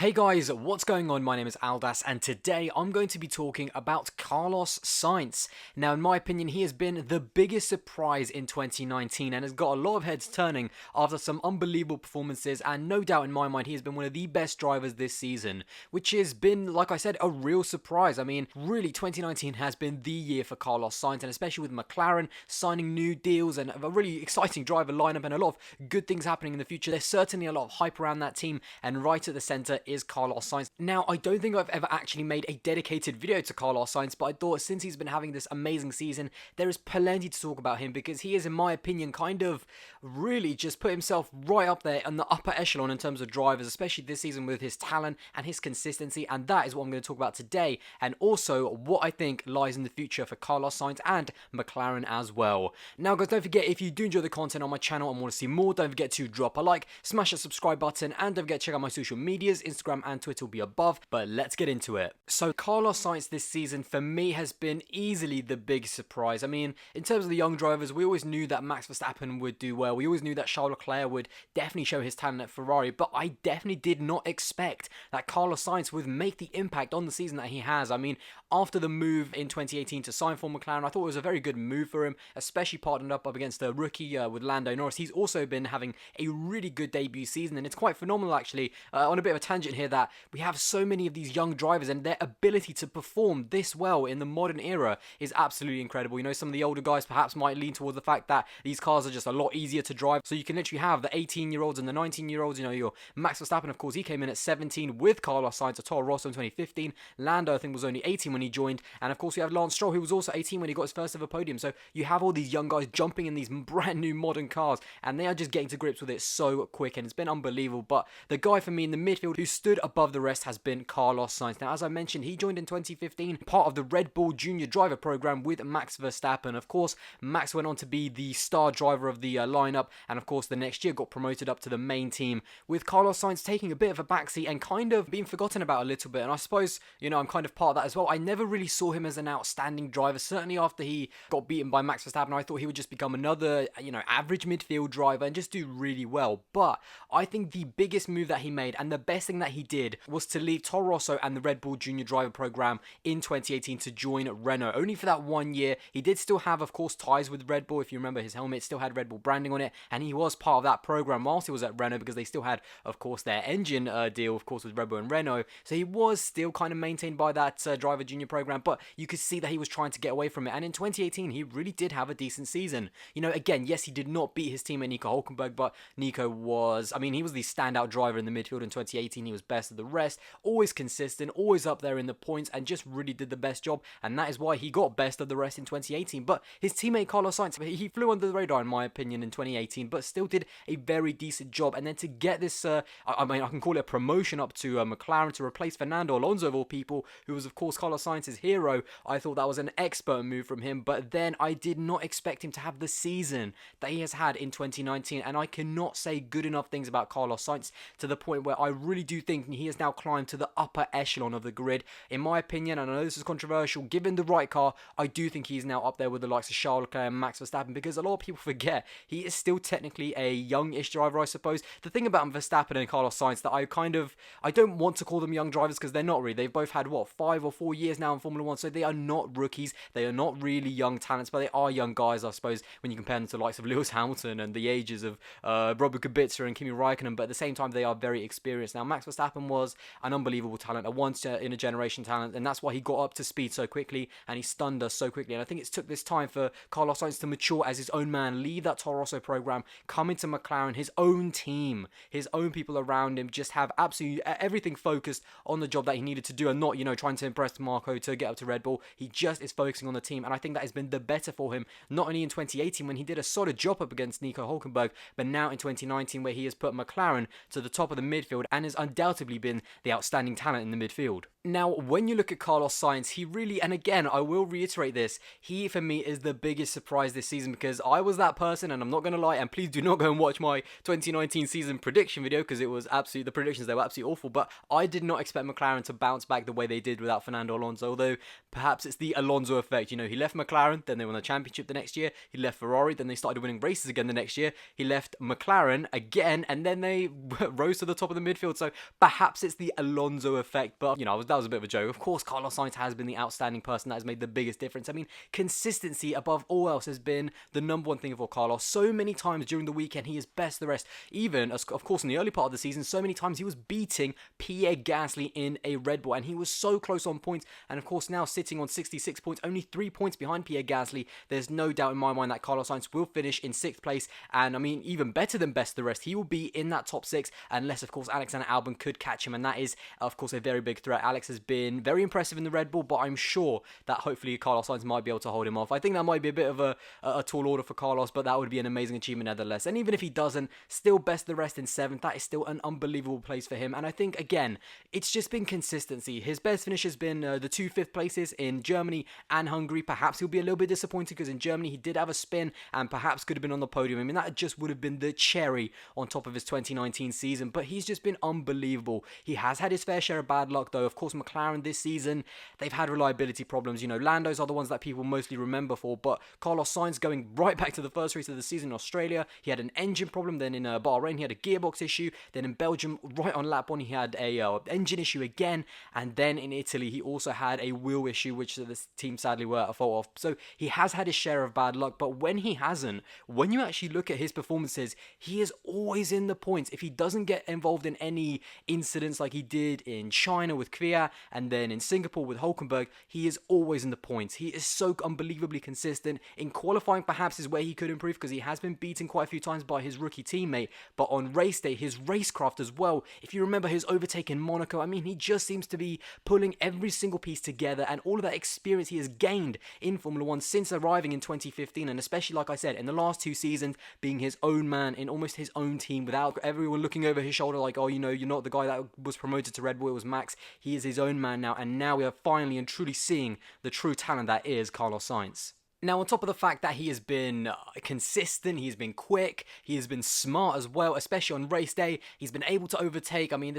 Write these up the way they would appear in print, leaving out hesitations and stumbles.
Hey guys, what's going on? My name is Aldas, and today I'm going to be talking about Carlos Sainz. Now, in my opinion, he has been the biggest surprise in 2019 and has got a lot of heads turning after some unbelievable performances, and no doubt in my mind, he has been one of the best drivers this season, which has been, like I said, a real surprise. I mean, really, 2019 has been the year for Carlos Sainz, and especially with McLaren signing new deals and a really exciting driver lineup and a lot of good things happening in the future. There's certainly a lot of hype around that team, and right at the center is Carlos Sainz. Now, I don't think I've ever actually made a dedicated video to Carlos Sainz, but I thought since he's been having this amazing season, there is plenty to talk about him because he is, in my opinion, kind of really just put himself right up there in the upper echelon in terms of drivers, especially this season with his talent and his consistency, and that is what I'm going to talk about today, and also what I think lies in the future for Carlos Sainz and McLaren as well. Now, guys, don't forget, if you do enjoy the content on my channel and want to see more, don't forget to drop a like, smash that subscribe button, and don't forget to check out my social medias. Instagram and Twitter will be above, but let's get into it. So Carlos Sainz this season for me has been easily the big surprise. I mean, in terms of the young drivers, we always knew that Max Verstappen would do well. We always knew that Charles Leclerc would definitely show his talent at Ferrari, but I definitely did not expect that Carlos Sainz would make the impact on the season that he has. I mean, after the move in 2018 to sign for McLaren, I thought it was a very good move for him, especially partnered up against a rookie with Lando Norris. He's also been having a really good debut season, and it's quite phenomenal actually. On a bit of a tangent here, that we have so many of these young drivers and their ability to perform this well in the modern era is absolutely incredible. You know, some of the older guys perhaps might lean towards the fact that these cars are just a lot easier to drive, so you can literally have the 18-year-olds and the 19-year-olds. You know, your Max Verstappen, of course, he came in at 17 with Carlos Sainz at Toro Rosso in 2015. Lando, I think, was only 18 when he joined, and of course we have Lance Stroll, who was also 18 when he got his first ever podium. So you have all these young guys jumping in these brand new modern cars, and they are just getting to grips with it so quick, and it's been unbelievable. But the guy for me in the midfield who stood above the rest has been Carlos Sainz. Now, as I mentioned, he joined in 2015, part of the Red Bull Junior Driver Program with Max Verstappen. Of course, Max went on to be the star driver of the lineup, and of course, the next year got promoted up to the main team, with Carlos Sainz taking a bit of a backseat and kind of being forgotten about a little bit. And I suppose, you know, I'm kind of part of that as well. I never really saw him as an outstanding driver. Certainly after he got beaten by Max Verstappen, I thought he would just become another, you know, average midfield driver and just do really well. But I think the biggest move that he made and the best thing that he did was to leave Toro Rosso and the Red Bull Junior Driver Program in 2018 to join Renault. Only for that 1 year. He did still have, of course, ties with Red Bull. If you remember, his helmet still had Red Bull branding on it, and he was part of that program whilst he was at Renault because they still had, of course, their engine deal, of course, with Red Bull and Renault. So he was still kind of maintained by that driver junior program, but you could see that he was trying to get away from it. And in 2018, he really did have a decent season. You know, again, yes, he did not beat his teammate Nico Hülkenberg, but Nico was, I mean, he was the standout driver in the midfield in 2018. He was best of the rest, always consistent, always up there in the points, and just really did the best job, and that is why he got best of the rest in 2018. But his teammate Carlos Sainz, he flew under the radar in my opinion in 2018, but still did a very decent job. And then to get this, I mean, I can call it a promotion up to McLaren to replace Fernando Alonso of all people, who was of course Carlos Sainz's hero, I thought that was an expert move from him. But then I did not expect him to have the season that he has had in 2019, and I cannot say good enough things about Carlos Sainz, to the point where I really do think he has now climbed to the upper echelon of the grid. In my opinion, and I know this is controversial, given the right car, I do think he's now up there with the likes of Charles Leclerc and Max Verstappen, because a lot of people forget he is still technically a youngish driver, I suppose. The thing about Verstappen and Carlos Sainz that I don't want to call them young drivers, because they're not really. They've both had, what, 5 or 4 years now in Formula 1, so they are not rookies. They are not really young talents, but they are young guys, I suppose, when you compare them to the likes of Lewis Hamilton and the ages of Robert Kubica and Kimi Raikkonen, but at the same time, they are very experienced. Now, Max Verstappen was an unbelievable talent, a once-in-a-generation talent, and that's why he got up to speed so quickly, and he stunned us so quickly. And I think it took this time for Carlos Sainz to mature as his own man, leave that Toro Rosso program, come into McLaren, his own team, his own people around him, just have absolutely everything focused on the job that he needed to do, and not, you know, trying to impress Marco to get up to Red Bull. He just is focusing on the team, and I think that has been the better for him, not only in 2018 when he did a solid job up against Nico Hülkenberg, but now in 2019 where he has put McLaren to the top of the midfield and has undoubtedly been the outstanding talent in the midfield. Now, when you look at Carlos Sainz, he really, and again, I will reiterate this, he for me is the biggest surprise this season, because I was that person, and I'm not going to lie, and please do not go and watch my 2019 season prediction video, because it was absolutely, the predictions, they were absolutely awful, but I did not expect McLaren to bounce back the way they did without Fernando Alonso, although perhaps it's the Alonso effect. You know, he left McLaren, then they won the championship the next year, he left Ferrari, then they started winning races again the next year, he left McLaren again, and then they rose to the top of the midfield. So Perhaps it's the Alonso effect, but, you know, that was a bit of a joke. Of course, Carlos Sainz has been the outstanding person that has made the biggest difference. I mean, consistency above all else has been the number one thing for Carlos. So many times during the weekend, he is best the rest. Even, of course, in the early part of the season, so many times he was beating Pierre Gasly in a Red Bull, and he was so close on points. And of course, now sitting on 66 points, only 3 points behind Pierre Gasly, there's no doubt in my mind that Carlos Sainz will finish in 6th place. And I mean, even better than best the rest, he will be in that top 6, unless, of course, Alexander Albon could catch him, and that is, of course, a very big threat. Alex has been very impressive in the Red Bull, but I'm sure that hopefully Carlos Sainz might be able to hold him off. I think that might be a bit of a tall order for Carlos, but that would be an amazing achievement nevertheless. And even if he doesn't, still best the rest in 7th, that is still an unbelievable place for him. And I think, again, it's just been consistency. His best finish has been the 2 5th places in Germany and Hungary. Perhaps he'll be a little bit disappointed because in Germany he did have a spin and perhaps could have been on the podium. I mean, that just would have been the cherry on top of his 2019 season, but he's just been unbelievable. He has had his fair share of bad luck, though. Of course, McLaren this season, they've had reliability problems. You know, Lando's are the ones that people mostly remember for, but Carlos Sainz, going right back to the first race of the season in Australia, he had an engine problem. Then in Bahrain, he had a gearbox issue. Then in Belgium, right on lap 1, he had a engine issue again. And then in Italy, he also had a wheel issue, which the team sadly were at a fault of. So he has had his share of bad luck, but when he hasn't, when you actually look at his performances, he is always in the points. If he doesn't get involved in any incidents like he did in China with Kvyat and then in Singapore with Hulkenberg, he is always in the points. He is so unbelievably consistent. In qualifying, perhaps is where he could improve because he has been beaten quite a few times by his rookie teammate, but on race day, his racecraft as well. If you remember his overtake in Monaco, I mean, he just seems to be pulling every single piece together, and all of that experience he has gained in Formula 1 since arriving in 2015, and especially, like I said, in the last 2 seasons, being his own man in almost his own team without everyone looking over his shoulder like, oh, you know, you're not the guy that was promoted to Red Bull, it was Max. He is his own man now, and now we are finally and truly seeing the true talent that is Carlos Sainz. Now, on top of the fact that he has been consistent, he's been quick, he has been smart as well, especially on race day. He's been able to overtake. I mean,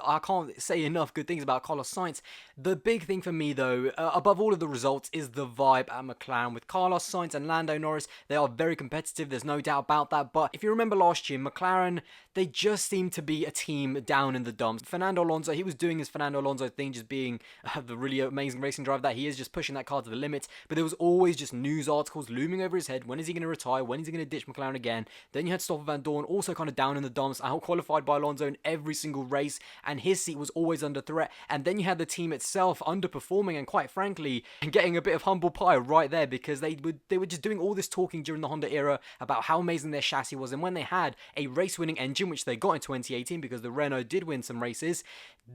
I can't say enough good things about Carlos Sainz. The big thing for me, though, above all of the results, is the vibe at McLaren. With Carlos Sainz and Lando Norris, they are very competitive, there's no doubt about that. But if you remember last year, McLaren, they just seemed to be a team down in the dumps. Fernando Alonso, he was doing his Fernando Alonso thing, just being the really amazing racing driver that he is, just pushing that car to the limits. But there was always just news articles looming over his head. When is he going to retire? When is he going to ditch McLaren again? Then you had Stoffel Van Dorn, also kind of down in the dumps, out-qualified by Alonso in every single race, and his seat was always under threat. And then you had the team itself underperforming and, quite frankly, getting a bit of humble pie right there, because they were just doing all this talking during the Honda era about how amazing their chassis was. And when they had a race-winning engine, which they got in 2018 because the Renault did win some races,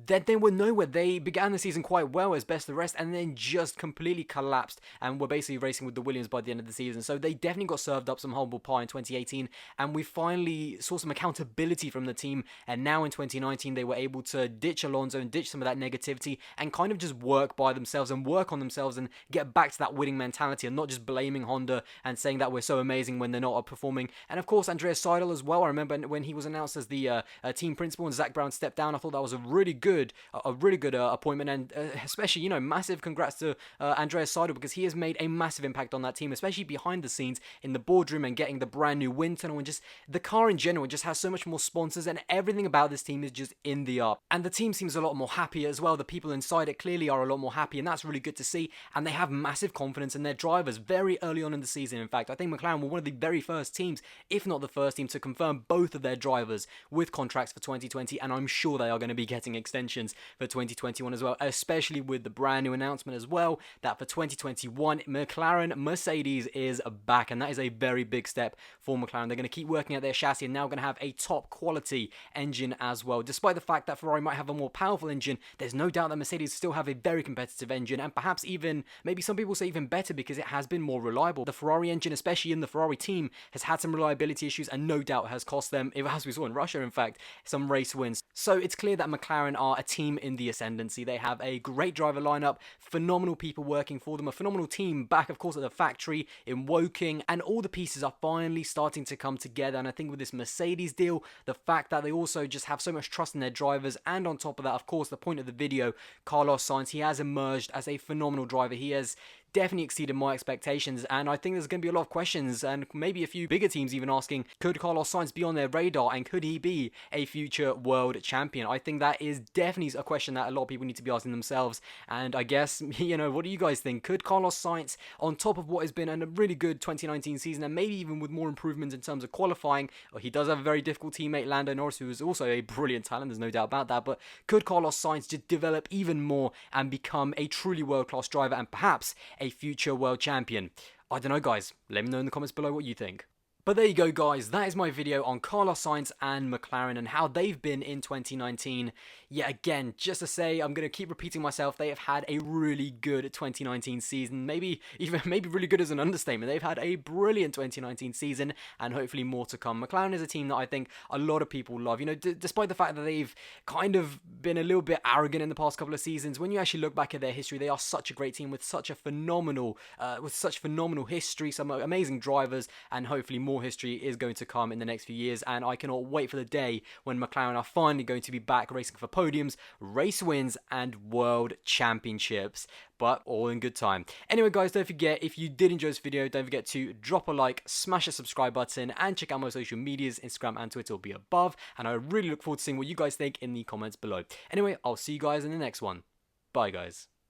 then they were nowhere. They began the season quite well as best of the rest, and then just completely collapsed and were basically racing with the Williams by the end of the season. So they definitely got served up some humble pie in 2018, and we finally saw some accountability from the team. And now in 2019, they were able to ditch Alonso and ditch some of that negativity and kind of just work by themselves and work on themselves and get back to that winning mentality and not just blaming Honda and saying that we're so amazing when they're not performing. And of course, Andreas Seidel as well. I remember when he was announced as the team principal and Zach Brown stepped down, I thought that was a really good appointment, and especially, you know, massive congrats to Andreas Seidel, because he has made a massive impact on that team, especially behind the scenes in the boardroom and getting the brand new wind tunnel, and just the car in general just has so much more sponsors, and everything about this team is just in the up. And the team seems a lot more happy as well. The people inside it clearly are a lot more happy, and that's really good to see. And they have massive confidence in their drivers very early on in the season. In fact, I think McLaren were one of the very first teams, if not the first team, to confirm both of their drivers with contracts for 2020, and I'm sure they are going to be getting extensions for 2021 as well, especially with the brand new announcement as well that for 2021 McLaren Mercedes is back, and that is a very big step for McLaren. They're going to keep working at their chassis and now going to have a top quality engine as well. Despite the fact that Ferrari might have a more powerful engine, there's no doubt that Mercedes still have a very competitive engine, and perhaps even, maybe some people say even better, because it has been more reliable. The Ferrari engine, especially in the Ferrari team, has had some reliability issues and no doubt has cost them, as we saw in Russia in fact, some race wins. So it's clear that McLaren are a team in the ascendancy. They have a great driver lineup, phenomenal people working for them, a phenomenal team back, of course, at the factory in Woking, and all the pieces are finally starting to come together. And I think with this Mercedes deal, the fact that they also just have so much trust in their drivers, and on top of that, of course, the point of the video, Carlos Sainz, he has emerged as a phenomenal driver. He has definitely exceeded my expectations, and I think there's going to be a lot of questions, and maybe a few bigger teams even asking, could Carlos Sainz be on their radar, and could he be a future world champion? I think that is definitely a question that a lot of people need to be asking themselves, and I guess, what do you guys think? Could Carlos Sainz, on top of what has been a really good 2019 season, and maybe even with more improvements in terms of qualifying, he does have a very difficult teammate, Lando Norris, who is also a brilliant talent, there's no doubt about that, but could Carlos Sainz just develop even more and become a truly world-class driver and perhaps a future world champion? I don't know, guys. Let me know in the comments below what you think. But there you go, guys. That is my video on Carlos Sainz and McLaren and how they've been in 2019. Yeah, again, just to say, I'm going to keep repeating myself, they have had a really good 2019 season. Maybe really good is an understatement. They've had a brilliant 2019 season and hopefully more to come. McLaren is a team that I think a lot of people love. Despite the fact that they've kind of been a little bit arrogant in the past couple of seasons, when you actually look back at their history, they are such a great team with such phenomenal history, some amazing drivers, and hopefully more history is going to come in the next few years, and I cannot wait for the day when McLaren are finally going to be back racing for podiums, race wins, and world championships. But all in good time. Anyway, guys, don't forget, if you did enjoy this video, don't forget to drop a like, smash the subscribe button, and check out my social medias. Instagram and Twitter will be above, and I really look forward to seeing what you guys think in the comments below. Anyway, I'll see you guys in the next one. Bye, guys.